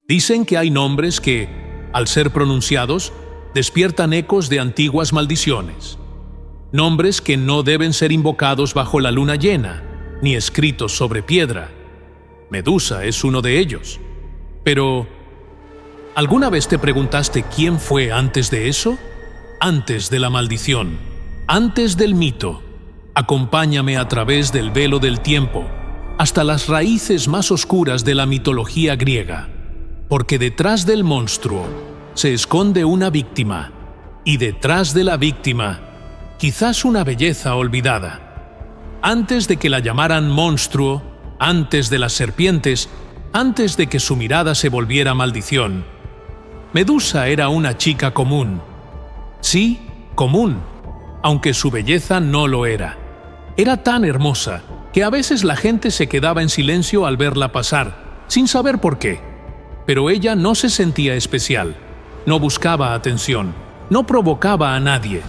Dicen que hay nombres que, al ser pronunciados, despiertan ecos de antiguas maldiciones. Nombres que no deben ser invocados bajo la luna llena, ni escritos sobre piedra. Medusa es uno de ellos. Pero, ¿alguna vez te preguntaste quién fue antes de eso? Antes de la maldición, antes del mito. Acompáñame a través del velo del tiempo, hasta las raíces más oscuras de la mitología griega. Porque detrás del monstruo se esconde una víctima, y detrás de la víctima, quizás una belleza olvidada. Antes de que la llamaran monstruo, antes de las serpientes, antes de que su mirada se volviera maldición, Medusa era una chica común. Sí, común, aunque su belleza no lo era. Era tan hermosa que a veces la gente se quedaba en silencio al verla pasar, sin saber por qué. Pero ella no se sentía especial, no buscaba atención, no provocaba a nadie,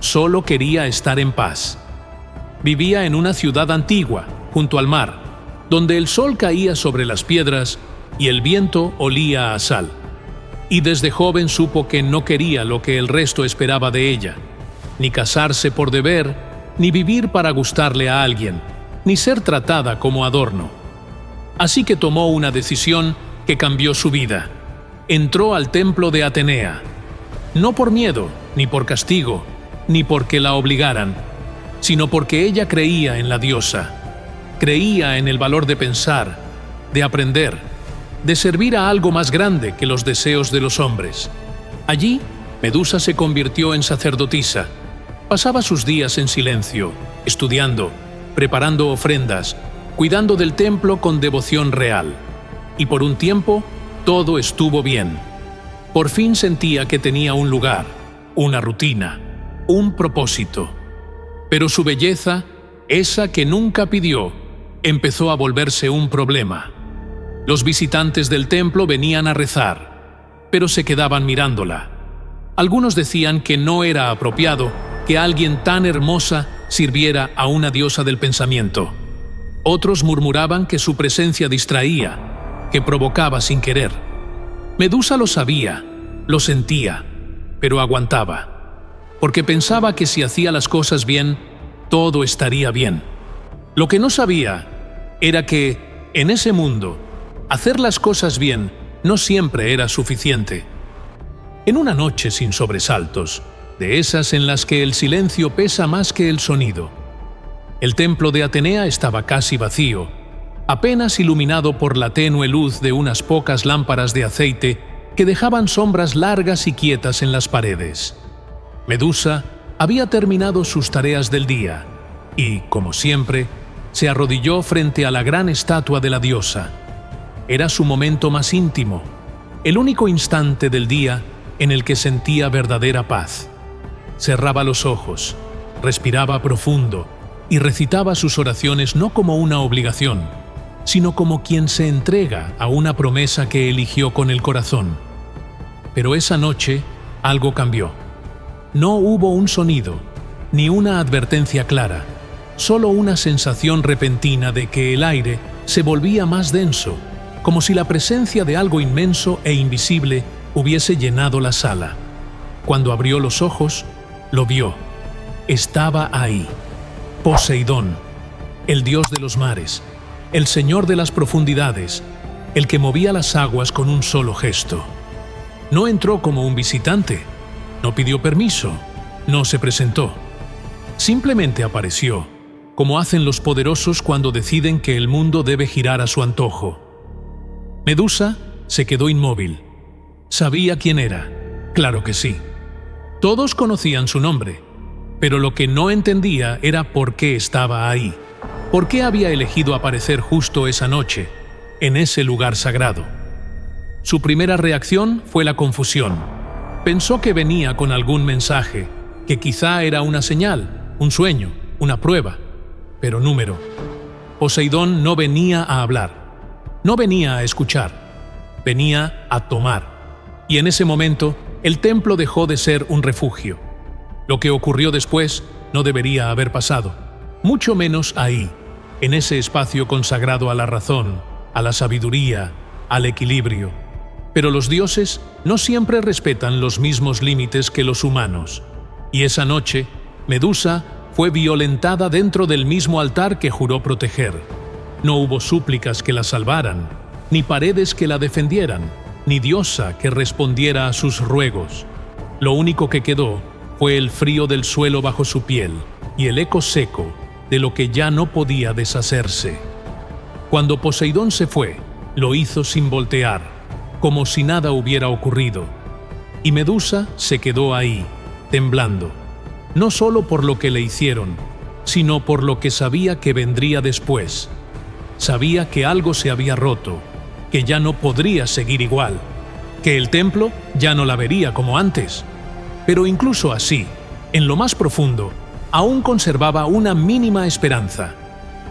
solo quería estar en paz. Vivía en una ciudad antigua, junto al mar, donde el sol caía sobre las piedras y el viento olía a sal. Y desde joven supo que no quería lo que el resto esperaba de ella, ni casarse por deber, ni vivir para gustarle a alguien, ni ser tratada como adorno. Así que tomó una decisión que cambió su vida. Entró al templo de Atenea, no por miedo, ni por castigo, ni porque la obligaran, sino porque ella creía en la diosa. Creía en el valor de pensar, de aprender, de servir a algo más grande que los deseos de los hombres. Allí, Medusa se convirtió en sacerdotisa. Pasaba sus días en silencio, estudiando, preparando ofrendas, cuidando del templo con devoción real. Y por un tiempo, todo estuvo bien. Por fin sentía que tenía un lugar, una rutina, un propósito. Pero su belleza, esa que nunca pidió, empezó a volverse un problema. Los visitantes del templo venían a rezar, pero se quedaban mirándola. Algunos decían que no era apropiado que alguien tan hermosa sirviera a una diosa del pensamiento. Otros murmuraban que su presencia distraía, que provocaba sin querer. Medusa lo sabía, lo sentía, pero aguantaba, porque pensaba que si hacía las cosas bien, todo estaría bien. Lo que no sabía era que, en ese mundo, hacer las cosas bien no siempre era suficiente. En una noche sin sobresaltos, de esas en las que el silencio pesa más que el sonido, el templo de Atenea estaba casi vacío, apenas iluminado por la tenue luz de unas pocas lámparas de aceite que dejaban sombras largas y quietas en las paredes. Medusa había terminado sus tareas del día y, como siempre, se arrodilló frente a la gran estatua de la diosa. Era su momento más íntimo, el único instante del día en el que sentía verdadera paz. Cerraba los ojos, respiraba profundo y recitaba sus oraciones no como una obligación, sino como quien se entrega a una promesa que eligió con el corazón. Pero esa noche algo cambió. No hubo un sonido, ni una advertencia clara, solo una sensación repentina de que el aire se volvía más denso, como si la presencia de algo inmenso e invisible hubiese llenado la sala. Cuando abrió los ojos, lo vio. Estaba ahí. Poseidón, el dios de los mares, el señor de las profundidades, el que movía las aguas con un solo gesto. No entró como un visitante, no pidió permiso, no se presentó. Simplemente apareció, como hacen los poderosos cuando deciden que el mundo debe girar a su antojo. Medusa se quedó inmóvil. Sabía quién era, claro que sí. Todos conocían su nombre, pero lo que no entendía era por qué estaba ahí, por qué había elegido aparecer justo esa noche, en ese lugar sagrado. Su primera reacción fue la confusión. Pensó que venía con algún mensaje, que quizá era una señal, un sueño, una prueba, pero número. Poseidón no venía a hablar, no venía a escuchar, venía a tomar. Y en ese momento, el templo dejó de ser un refugio. Lo que ocurrió después no debería haber pasado, mucho menos ahí, en ese espacio consagrado a la razón, a la sabiduría, al equilibrio. Pero los dioses no siempre respetan los mismos límites que los humanos. Y esa noche, Medusa fue violentada dentro del mismo altar que juró proteger. No hubo súplicas que la salvaran, ni paredes que la defendieran, ni diosa que respondiera a sus ruegos. Lo único que quedó fue el frío del suelo bajo su piel y el eco seco de lo que ya no podía deshacerse. Cuando Poseidón se fue, lo hizo sin voltear, como si nada hubiera ocurrido. Y Medusa se quedó ahí, temblando, no solo por lo que le hicieron, sino por lo que sabía que vendría después. Sabía que algo se había roto, que ya no podría seguir igual, que el templo ya no la vería como antes. Pero incluso así, en lo más profundo, aún conservaba una mínima esperanza.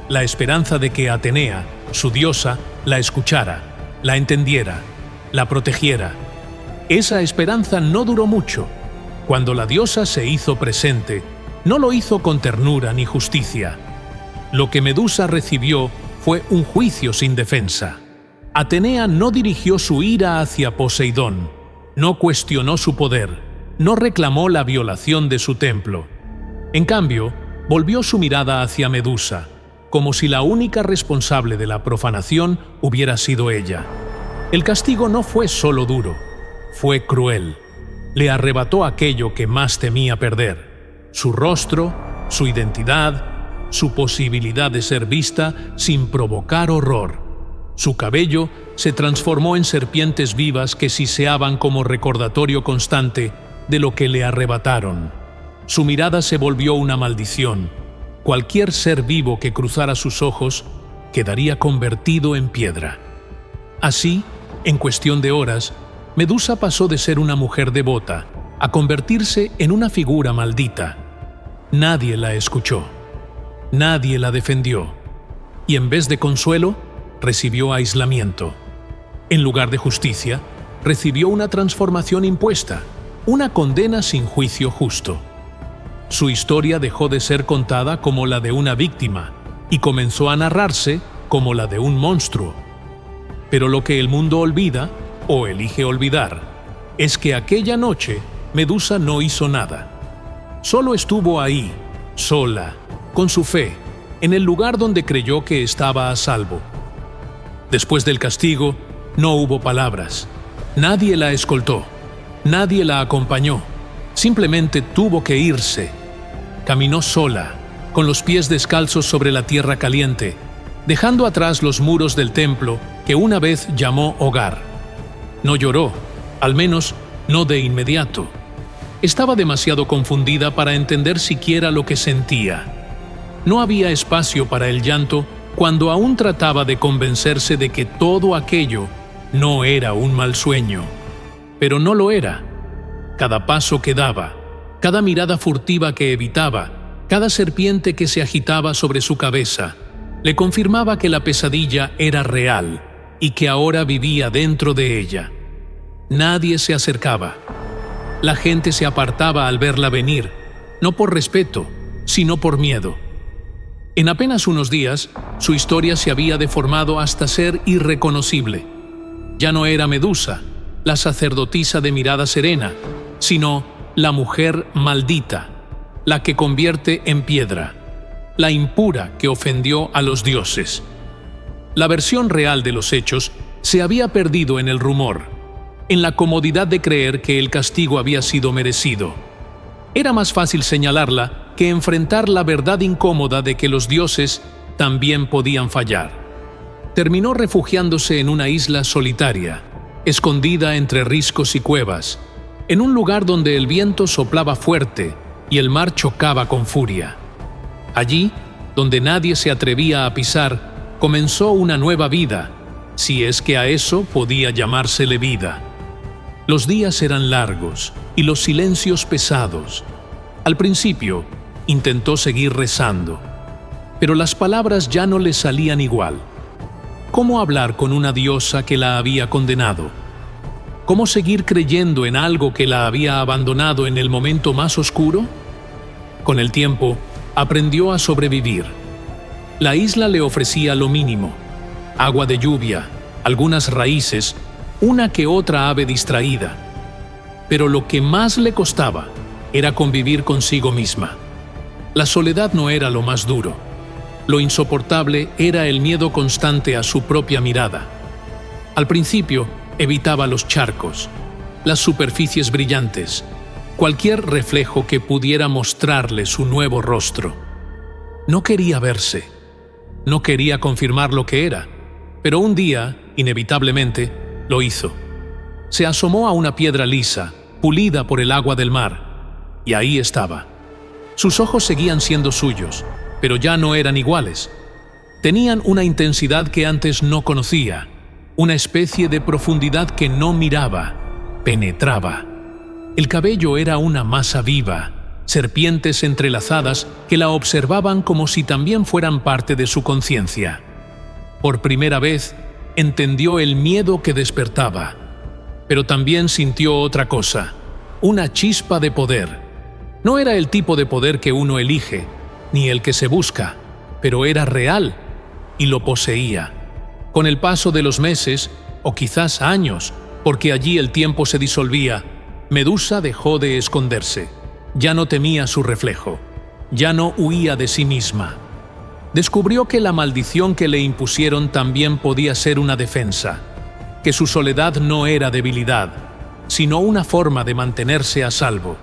La esperanza de que Atenea, su diosa, la escuchara, la entendiera, la protegiera. Esa esperanza no duró mucho. Cuando la diosa se hizo presente, no lo hizo con ternura ni justicia. Lo que Medusa recibió fue un juicio sin defensa. Atenea no dirigió su ira hacia Poseidón, no cuestionó su poder, no reclamó la violación de su templo. En cambio, volvió su mirada hacia Medusa, como si la única responsable de la profanación hubiera sido ella. El castigo no fue solo duro, fue cruel. Le arrebató aquello que más temía perder: su rostro, su identidad, su posibilidad de ser vista sin provocar horror. Su cabello se transformó en serpientes vivas que siseaban como recordatorio constante de lo que le arrebataron. Su mirada se volvió una maldición. Cualquier ser vivo que cruzara sus ojos quedaría convertido en piedra. Así, en cuestión de horas, Medusa pasó de ser una mujer devota a convertirse en una figura maldita. Nadie la escuchó, nadie la defendió, y en vez de consuelo, recibió aislamiento. En lugar de justicia, recibió una transformación impuesta, una condena sin juicio justo. Su historia dejó de ser contada como la de una víctima y comenzó a narrarse como la de un monstruo. Pero lo que el mundo olvida, o elige olvidar, es que aquella noche Medusa no hizo nada. Solo estuvo ahí, sola, con su fe, en el lugar donde creyó que estaba a salvo. Después del castigo, no hubo palabras. Nadie la escoltó, nadie la acompañó. Simplemente tuvo que irse. Caminó sola, con los pies descalzos sobre la tierra caliente, dejando atrás los muros del templo que una vez llamó hogar. No lloró, al menos no de inmediato. Estaba demasiado confundida para entender siquiera lo que sentía. No había espacio para el llanto cuando aún trataba de convencerse de que todo aquello no era un mal sueño. Pero no lo era. Cada paso que daba, cada mirada furtiva que evitaba, cada serpiente que se agitaba sobre su cabeza, le confirmaba que la pesadilla era real y que ahora vivía dentro de ella. Nadie se acercaba. La gente se apartaba al verla venir, no por respeto, sino por miedo. En apenas unos días, su historia se había deformado hasta ser irreconocible. Ya no era Medusa, la sacerdotisa de mirada serena, sino la mujer maldita, la que convierte en piedra, la impura que ofendió a los dioses. La versión real de los hechos se había perdido en el rumor, en la comodidad de creer que el castigo había sido merecido. Era más fácil señalarla que enfrentar la verdad incómoda de que los dioses también podían fallar. Terminó refugiándose en una isla solitaria, escondida entre riscos y cuevas, en un lugar donde el viento soplaba fuerte y el mar chocaba con furia. Allí, donde nadie se atrevía a pisar, comenzó una nueva vida, si es que a eso podía llamársele vida. Los días eran largos y los silencios pesados. Al principio, intentó seguir rezando, pero las palabras ya no le salían igual. ¿Cómo hablar con una diosa que la había condenado? ¿Cómo seguir creyendo en algo que la había abandonado en el momento más oscuro? Con el tiempo, aprendió a sobrevivir. La isla le ofrecía lo mínimo: agua de lluvia, algunas raíces una que otra ave distraída. Pero lo que más le costaba era convivir consigo misma. La soledad no era lo más duro. Lo insoportable era el miedo constante a su propia mirada. Al principio, evitaba los charcos, las superficies brillantes, cualquier reflejo que pudiera mostrarle su nuevo rostro. No quería verse, no quería confirmar lo que era, pero un día, inevitablemente, lo hizo. Se asomó a una piedra lisa, pulida por el agua del mar, y ahí estaba. Sus ojos seguían siendo suyos, pero ya no eran iguales. Tenían una intensidad que antes no conocía, una especie de profundidad que no miraba, penetraba. El cabello era una masa viva, serpientes entrelazadas que la observaban como si también fueran parte de su conciencia. Por primera vez, entendió el miedo que despertaba, pero también sintió otra cosa, una chispa de poder. No era el tipo de poder que uno elige, ni el que se busca, pero era real y lo poseía. Con el paso de los meses, o quizás años, porque allí el tiempo se disolvía, Medusa dejó de esconderse. Ya no temía su reflejo, ya no huía de sí misma. Descubrió que la maldición que le impusieron también podía ser una defensa, que su soledad no era debilidad, sino una forma de mantenerse a salvo.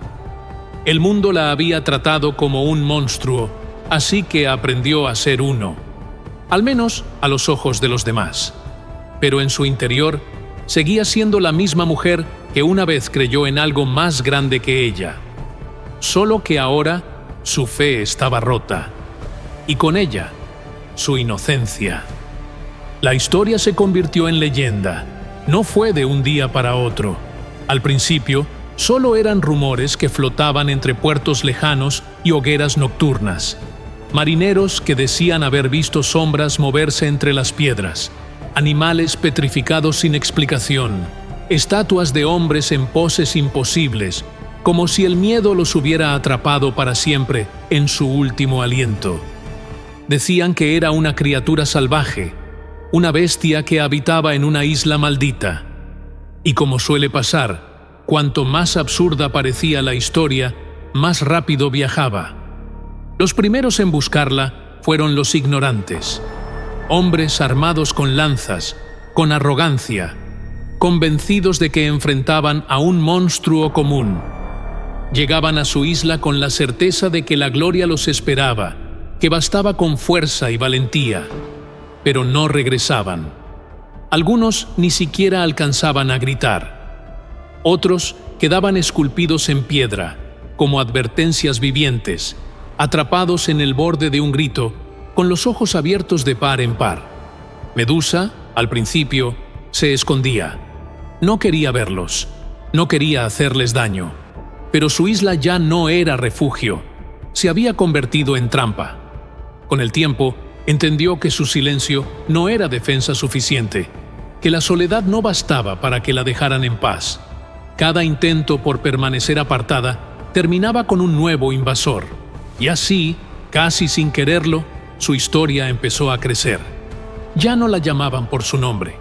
El mundo la había tratado como un monstruo, así que aprendió a ser uno, al menos a los ojos de los demás. Pero en su interior seguía siendo la misma mujer que una vez creyó en algo más grande que ella. Solo que ahora su fe estaba rota, y con ella su inocencia. La historia se convirtió en leyenda. No fue de un día para otro. Al principio, solo eran rumores que flotaban entre puertos lejanos y hogueras nocturnas. Marineros que decían haber visto sombras moverse entre las piedras, animales petrificados sin explicación, estatuas de hombres en poses imposibles, como si el miedo los hubiera atrapado para siempre en su último aliento. Decían que era una criatura salvaje, una bestia que habitaba en una isla maldita. Y como suele pasar, cuanto más absurda parecía la historia, más rápido viajaba. Los primeros en buscarla fueron los ignorantes, hombres armados con lanzas, con arrogancia, convencidos de que enfrentaban a un monstruo común. Llegaban a su isla con la certeza de que la gloria los esperaba, que bastaba con fuerza y valentía, pero no regresaban. Algunos ni siquiera alcanzaban a gritar. Otros quedaban esculpidos en piedra, como advertencias vivientes, atrapados en el borde de un grito, con los ojos abiertos de par en par. Medusa, al principio, se escondía. No quería verlos, no quería hacerles daño. Pero su isla ya no era refugio, se había convertido en trampa. Con el tiempo, entendió que su silencio no era defensa suficiente, que la soledad no bastaba para que la dejaran en paz. Cada intento por permanecer apartada terminaba con un nuevo invasor, y así, casi sin quererlo, su historia empezó a crecer. Ya no la llamaban por su nombre.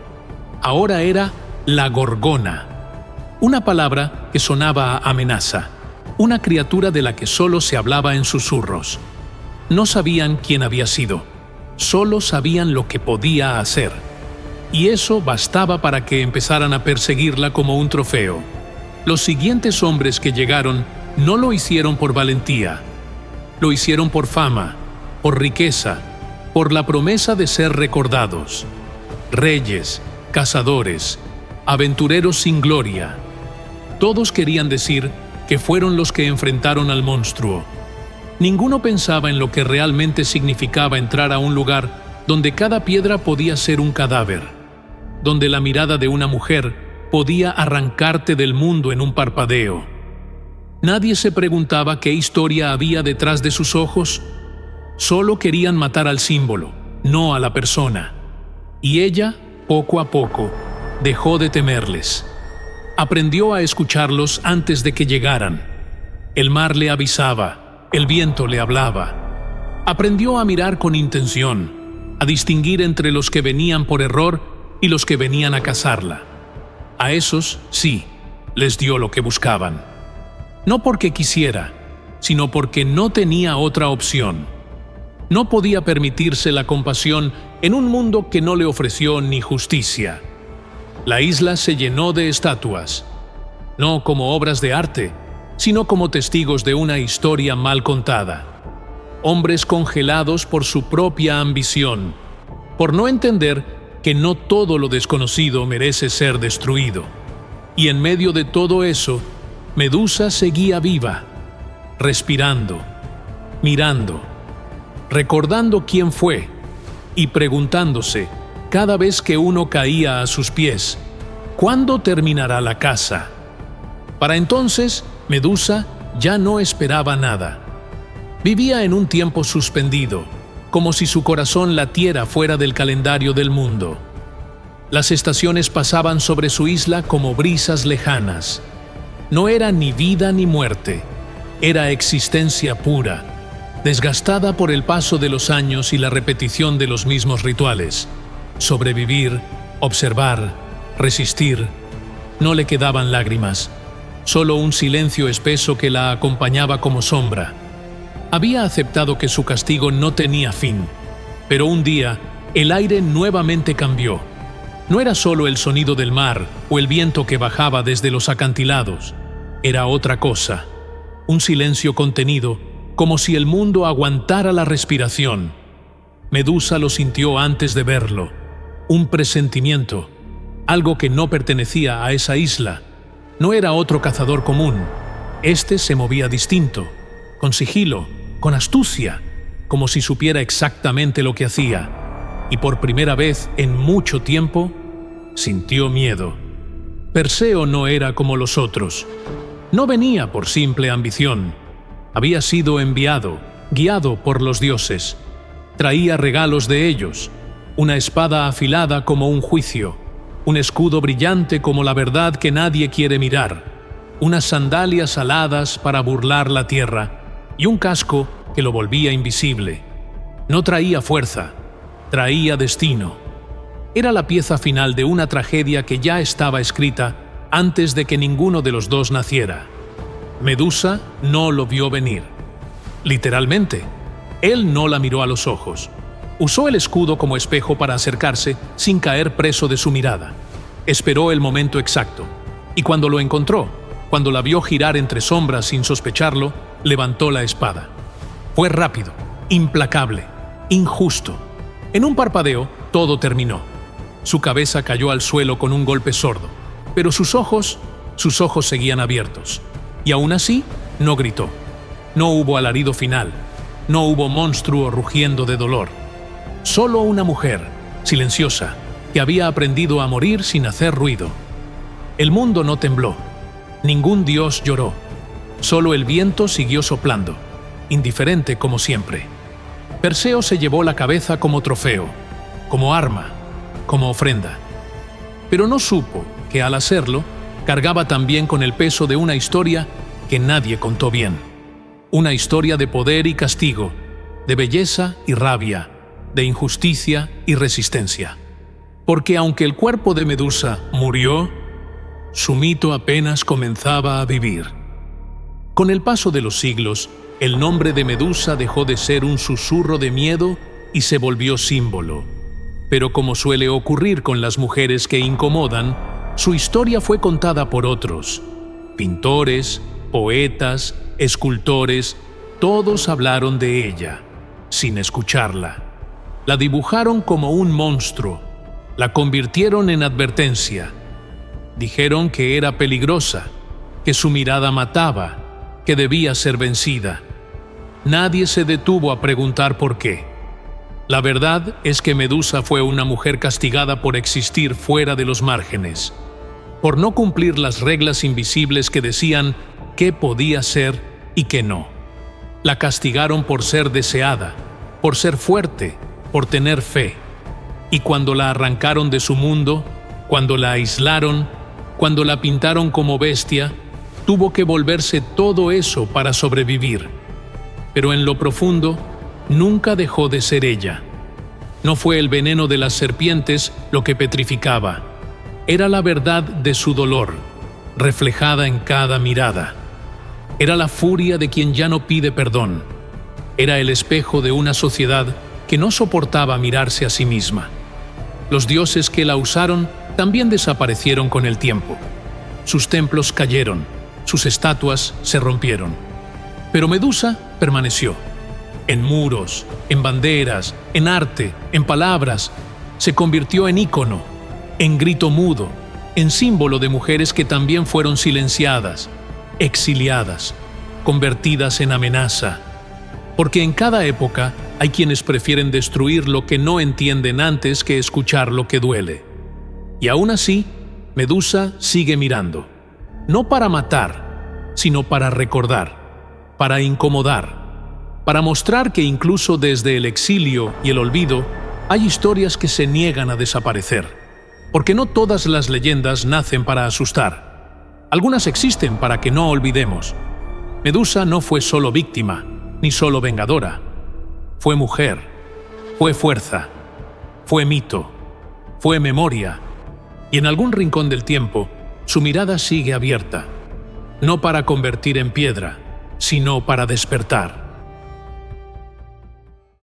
Ahora era la Gorgona. Una palabra que sonaba a amenaza, una criatura de la que solo se hablaba en susurros. No sabían quién había sido, solo sabían lo que podía hacer. Y eso bastaba para que empezaran a perseguirla como un trofeo. Los siguientes hombres que llegaron no lo hicieron por valentía, lo hicieron por fama, por riqueza, por la promesa de ser recordados. Reyes, cazadores, aventureros sin gloria. Todos querían decir que fueron los que enfrentaron al monstruo. Ninguno pensaba en lo que realmente significaba entrar a un lugar donde cada piedra podía ser un cadáver, donde la mirada de una mujer podía arrancarte del mundo en un parpadeo. Nadie se preguntaba qué historia había detrás de sus ojos. Solo querían matar al símbolo, no a la persona. Y ella, poco a poco, dejó de temerles. Aprendió a escucharlos antes de que llegaran. El mar le avisaba, el viento le hablaba. Aprendió a mirar con intención, a distinguir entre los que venían por error y los que venían a cazarla. A esos, sí, les dio lo que buscaban. No porque quisiera, sino porque no tenía otra opción. No podía permitirse la compasión en un mundo que no le ofreció ni justicia. La isla se llenó de estatuas, no como obras de arte, sino como testigos de una historia mal contada. Hombres congelados por su propia ambición, por no entender que no todo lo desconocido merece ser destruido. Y en medio de todo eso, Medusa seguía viva, respirando, mirando, recordando quién fue y preguntándose, cada vez que uno caía a sus pies, ¿cuándo terminará la casa? Para entonces, Medusa ya no esperaba nada. Vivía en un tiempo suspendido, como si su corazón latiera fuera del calendario del mundo. Las estaciones pasaban sobre su isla como brisas lejanas. No era ni vida ni muerte, era existencia pura, desgastada por el paso de los años y la repetición de los mismos rituales. Sobrevivir, observar, resistir. No le quedaban lágrimas, solo un silencio espeso que la acompañaba como sombra. Había aceptado que su castigo no tenía fin, pero un día el aire nuevamente cambió. No era solo el sonido del mar o el viento que bajaba desde los acantilados, era otra cosa, un silencio contenido, como si el mundo aguantara la respiración. Medusa lo sintió antes de verlo, un presentimiento, algo que no pertenecía a esa isla. No era otro cazador común, este se movía distinto, con sigilo, con astucia, como si supiera exactamente lo que hacía. Y por primera vez en mucho tiempo, sintió miedo. Perseo no era como los otros. No venía por simple ambición. Había sido enviado, guiado por los dioses. Traía regalos de ellos, una espada afilada como un juicio, un escudo brillante como la verdad que nadie quiere mirar, unas sandalias aladas para burlar la tierra y un casco que lo volvía invisible. No traía fuerza, traía destino. Era la pieza final de una tragedia que ya estaba escrita antes de que ninguno de los dos naciera. Medusa no lo vio venir. Literalmente, él no la miró a los ojos. Usó el escudo como espejo para acercarse sin caer preso de su mirada. Esperó el momento exacto, y cuando lo encontró, cuando la vio girar entre sombras sin sospecharlo, levantó la espada. Fue rápido, implacable, injusto. En un parpadeo, todo terminó. Su cabeza cayó al suelo con un golpe sordo, pero sus ojos seguían abiertos. Y aún así, no gritó. No hubo alarido final, no hubo monstruo rugiendo de dolor. Solo una mujer, silenciosa, que había aprendido a morir sin hacer ruido. El mundo no tembló, ningún dios lloró, solo el viento siguió soplando, indiferente como siempre. Perseo se llevó la cabeza como trofeo, como arma, como ofrenda. Pero no supo que al hacerlo, cargaba también con el peso de una historia que nadie contó bien. Una historia de poder y castigo, de belleza y rabia, de injusticia y resistencia. Porque aunque el cuerpo de Medusa murió, su mito apenas comenzaba a vivir. Con el paso de los siglos, el nombre de Medusa dejó de ser un susurro de miedo y se volvió símbolo. Pero como suele ocurrir con las mujeres que incomodan, su historia fue contada por otros. Pintores, poetas, escultores, todos hablaron de ella, sin escucharla. La dibujaron como un monstruo, la convirtieron en advertencia. Dijeron que era peligrosa, que su mirada mataba, que debía ser vencida. Nadie se detuvo a preguntar por qué. La verdad es que Medusa fue una mujer castigada por existir fuera de los márgenes, por no cumplir las reglas invisibles que decían qué podía ser y qué no. La castigaron por ser deseada, por ser fuerte, por tener fe. Y cuando la arrancaron de su mundo, cuando la aislaron, cuando la pintaron como bestia, tuvo que volverse todo eso para sobrevivir. Pero en lo profundo, nunca dejó de ser ella. No fue el veneno de las serpientes lo que petrificaba. Era la verdad de su dolor, reflejada en cada mirada. Era la furia de quien ya no pide perdón. Era el espejo de una sociedad que no soportaba mirarse a sí misma. Los dioses que la usaron también desaparecieron con el tiempo. Sus templos cayeron, sus estatuas se rompieron. Pero Medusa permaneció. En muros, en banderas, en arte, en palabras, se convirtió en ícono, en grito mudo, en símbolo de mujeres que también fueron silenciadas, exiliadas, convertidas en amenaza. Porque en cada época hay quienes prefieren destruir lo que no entienden antes que escuchar lo que duele. Y aún así, Medusa sigue mirando, no para matar, sino para recordar, para incomodar, para mostrar que incluso desde el exilio y el olvido hay historias que se niegan a desaparecer, porque no todas las leyendas nacen para asustar. Algunas existen para que no olvidemos. Medusa no fue solo víctima, ni solo vengadora. Fue mujer, fue fuerza, fue mito, fue memoria, y en algún rincón del tiempo su mirada sigue abierta, no para convertir en piedra, sino para despertar.